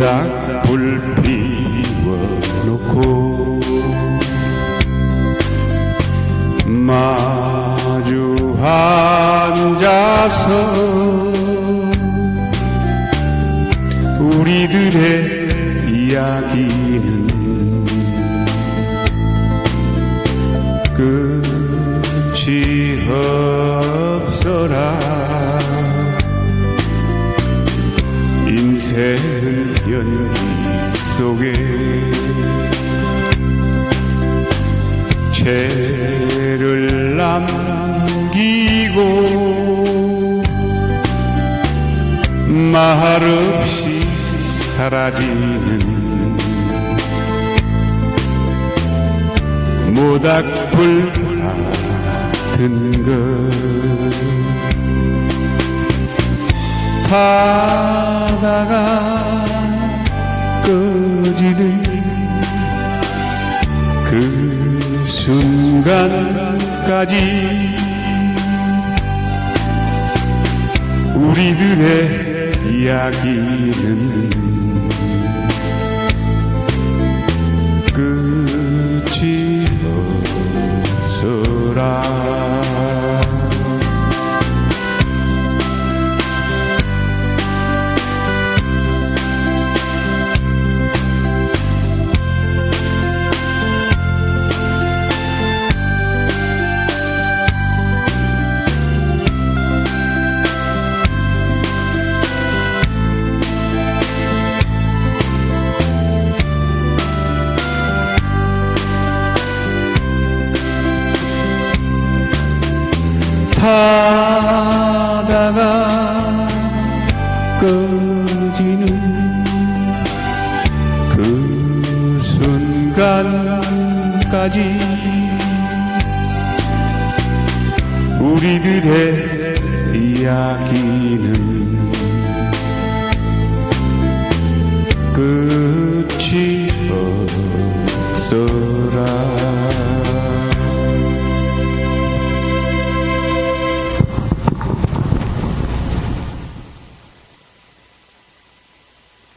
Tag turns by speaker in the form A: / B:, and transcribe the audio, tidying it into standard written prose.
A: 모닥불 피워놓고 마주 앉아서 우리들의 이야기는 끝이 없어라. 인생은 연기 속에 죄를 남기고 말없이 사라지는 모닥불 같은 것. 타다가 꺼지는 그 순간까지 우리들의 이야기는 끝이 없어라. 타다가 꺼지는 그 순간까지 우리들의 이야기는 끝이 없어라.